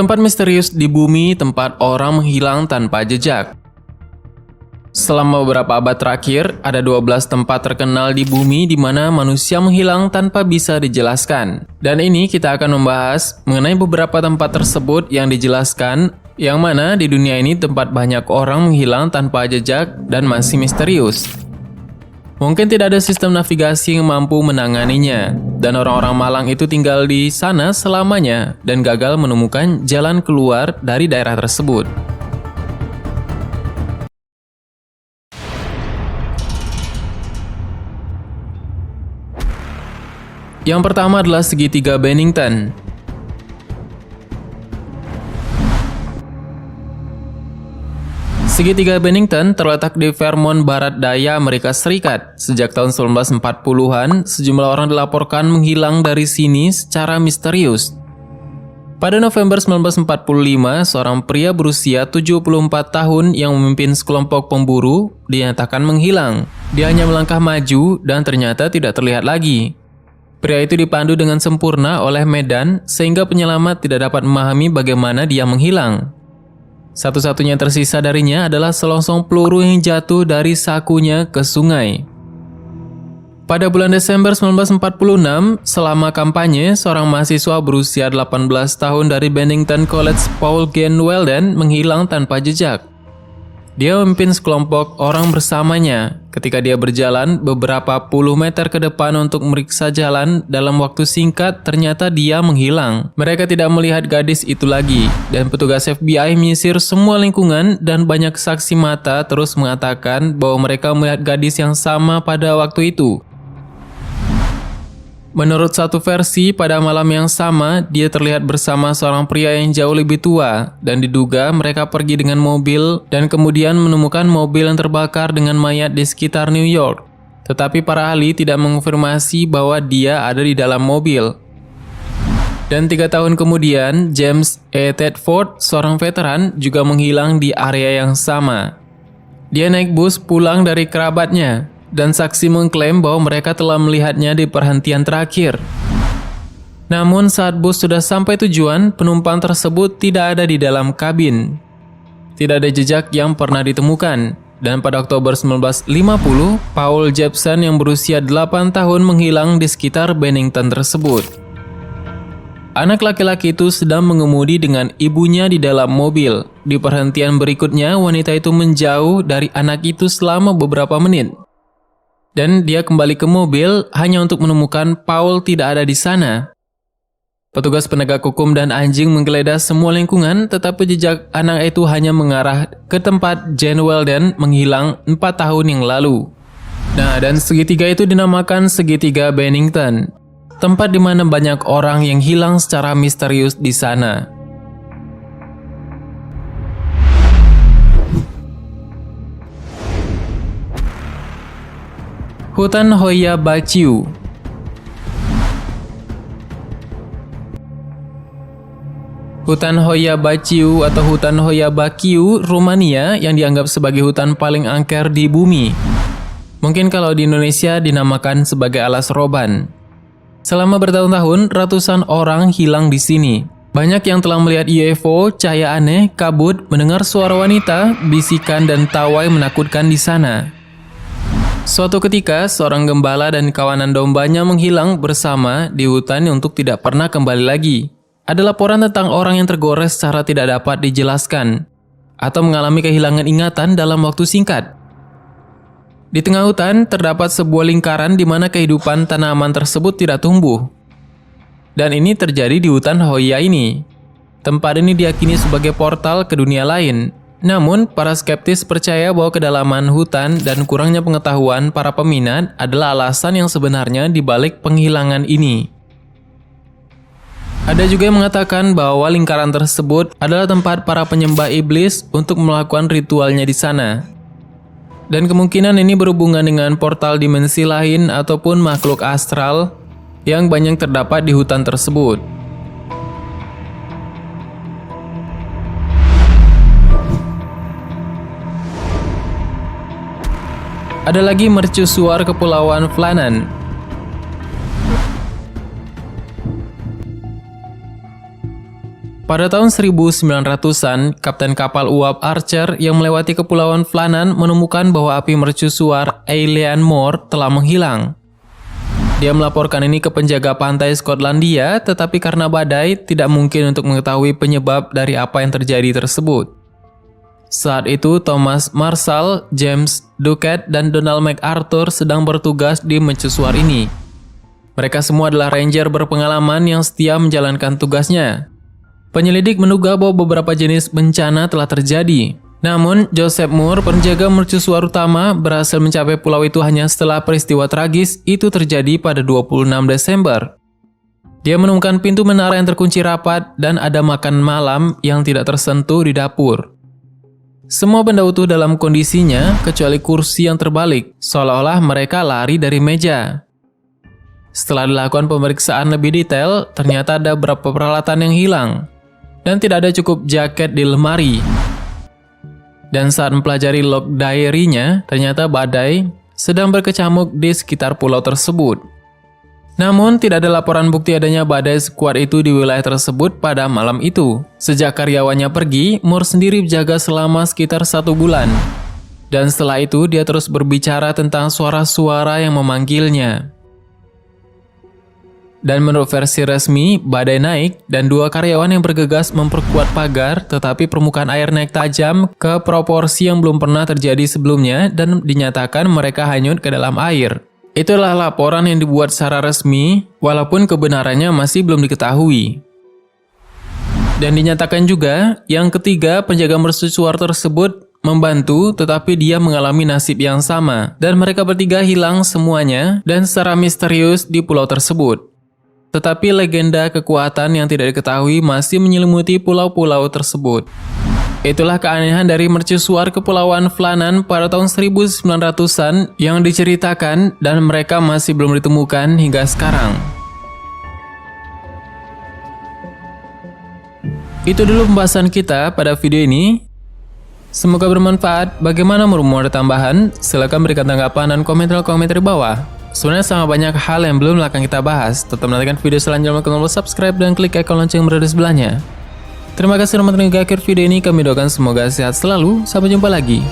Tempat misterius di bumi, tempat orang menghilang tanpa jejak. Selama beberapa abad terakhir, ada 12 tempat terkenal di bumi di mana manusia menghilang tanpa bisa dijelaskan. Dan ini kita akan membahas mengenai beberapa tempat tersebut yang dijelaskan, yang mana di dunia ini tempat banyak orang menghilang tanpa jejak dan masih misterius. Mungkin tidak ada sistem navigasi yang mampu menanganinya, dan orang-orang malang itu tinggal di sana selamanya dan gagal menemukan jalan keluar dari daerah tersebut. Yang pertama adalah segitiga Bennington. Segitiga Bennington terletak di Vermont, barat daya Amerika Serikat. Sejak tahun 1940-an, sejumlah orang dilaporkan menghilang dari sini secara misterius. Pada November 1945, seorang pria berusia 74 tahun yang memimpin sekelompok pemburu dinyatakan menghilang. Dia hanya melangkah maju dan ternyata tidak terlihat lagi. Pria itu dipandu dengan sempurna oleh medan sehingga penyelamat tidak dapat memahami bagaimana dia menghilang. Satu-satunya tersisa darinya adalah selongsong peluru yang jatuh dari sakunya ke sungai. Pada bulan Desember 1946, selama kampanye, seorang mahasiswa berusia 18 tahun dari Bennington College, Paul Gene Weldon, menghilang tanpa jejak. Dia memimpin sekelompok orang bersamanya. Ketika dia berjalan beberapa puluh meter ke depan untuk meriksa jalan, dalam waktu singkat ternyata dia menghilang. Mereka tidak melihat gadis itu lagi, dan petugas FBI menyisir semua lingkungan dan banyak saksi mata terus mengatakan bahwa mereka melihat gadis yang sama pada waktu itu. Menurut satu versi, pada malam yang sama, dia terlihat bersama seorang pria yang jauh lebih tua, dan diduga mereka pergi dengan mobil dan kemudian menemukan mobil yang terbakar dengan mayat di sekitar New York. Tetapi para ahli tidak mengonfirmasi bahwa dia ada di dalam mobil. Dan 3 tahun kemudian, James E. Tedford, seorang veteran, juga menghilang di area yang sama. Dia naik bus pulang dari kerabatnya, dan saksi mengklaim bahwa mereka telah melihatnya di perhentian terakhir. Namun saat bus sudah sampai tujuan, penumpang tersebut tidak ada di dalam kabin. Tidak ada jejak yang pernah ditemukan, dan pada Oktober 1950, Paul Jepson yang berusia 8 tahun menghilang di sekitar Bennington tersebut. Anak laki-laki itu sedang mengemudi dengan ibunya di dalam mobil. Di perhentian berikutnya, wanita itu menjauh dari anak itu selama beberapa menit. Dan dia kembali ke mobil hanya untuk menemukan Paul tidak ada di sana. Petugas penegak hukum dan anjing menggeledah semua lingkungan, tetapi jejak anak itu hanya mengarah ke tempat Gene Weldon menghilang 4 tahun yang lalu. Nah, dan segitiga itu dinamakan segitiga Bennington, tempat di mana banyak orang yang hilang secara misterius di sana. Hutan Hoia Baciu. Hutan Hoia Baciu atau Hutan Hoia Baciu, Rumania, yang dianggap sebagai hutan paling angker di bumi. Mungkin kalau di Indonesia dinamakan sebagai alas roban. Selama bertahun-tahun, ratusan orang hilang di sini. Banyak yang telah melihat UFO, cahaya aneh, kabut, mendengar suara wanita, bisikan dan tawa yang menakutkan di sana. Suatu ketika, seorang gembala dan kawanan dombanya menghilang bersama di hutan untuk tidak pernah kembali lagi. Ada laporan tentang orang yang tergores secara tidak dapat dijelaskan, atau mengalami kehilangan ingatan dalam waktu singkat. Di tengah hutan, terdapat sebuah lingkaran di mana kehidupan tanaman tersebut tidak tumbuh. Dan ini terjadi di hutan Hoia ini. Tempat ini diyakini sebagai portal ke dunia lain. Namun, para skeptis percaya bahwa kedalaman hutan dan kurangnya pengetahuan para peminat adalah alasan yang sebenarnya di balik penghilangan ini. Ada juga yang mengatakan bahwa lingkaran tersebut adalah tempat para penyembah iblis untuk melakukan ritualnya di sana. Dan kemungkinan ini berhubungan dengan portal dimensi lain ataupun makhluk astral yang banyak terdapat di hutan tersebut. Ada lagi mercusuar Kepulauan Flannan. Pada tahun 1900-an, kapten kapal uap Archer yang melewati Kepulauan Flannan menemukan bahwa api mercusuar Eilean Mor telah menghilang. Dia melaporkan ini ke penjaga pantai Skotlandia, tetapi karena badai, tidak mungkin untuk mengetahui penyebab dari apa yang terjadi tersebut. Saat itu, Thomas Marshall, James Ducat, dan Donald MacArthur sedang bertugas di mercusuar ini. Mereka semua adalah ranger berpengalaman yang setia menjalankan tugasnya. Penyelidik menduga bahwa beberapa jenis bencana telah terjadi. Namun, Joseph Moore, penjaga mercusuar utama, berhasil mencapai pulau itu hanya setelah peristiwa tragis itu terjadi pada 26 Desember. Dia menemukan pintu menara yang terkunci rapat dan ada makan malam yang tidak tersentuh di dapur. Semua benda utuh dalam kondisinya, kecuali kursi yang terbalik, seolah-olah mereka lari dari meja. Setelah dilakukan pemeriksaan lebih detail, ternyata ada beberapa peralatan yang hilang. Dan tidak ada cukup jaket di lemari. Dan saat mempelajari log diary-nya, ternyata badai sedang berkecamuk di sekitar pulau tersebut. Namun, tidak ada laporan bukti adanya badai sekuat itu di wilayah tersebut pada malam itu. Sejak karyawannya pergi, Moore sendiri berjaga selama sekitar 1 bulan. Dan setelah itu, dia terus berbicara tentang suara-suara yang memanggilnya. Dan menurut versi resmi, badai naik dan 2 karyawan yang bergegas memperkuat pagar, tetapi permukaan air naik tajam ke proporsi yang belum pernah terjadi sebelumnya dan dinyatakan mereka hanyut ke dalam air. Itulah laporan yang dibuat secara resmi, walaupun kebenarannya masih belum diketahui. Dan dinyatakan juga, yang ketiga penjaga mercusuar tersebut membantu, tetapi dia mengalami nasib yang sama, dan mereka bertiga hilang semuanya dan secara misterius di pulau tersebut. Tetapi legenda kekuatan yang tidak diketahui masih menyelimuti pulau-pulau tersebut. Itulah keanehan dari mercusuar Kepulauan Flannan pada tahun 1900-an yang diceritakan dan mereka masih belum ditemukan hingga sekarang. Itu dulu pembahasan kita pada video ini. Semoga bermanfaat. Bagaimana menurutmu, ada tambahan? Silahkan berikan tanggapan dan komentar di bawah. Sebenarnya sama banyak hal yang belum akan kita bahas. Tetap nantikan video selanjutnya, klik tombol subscribe dan klik icon lonceng berada di sebelahnya. Terima kasih telah menonton hingga akhir video ini. Kami doakan semoga sehat selalu. Sampai jumpa lagi.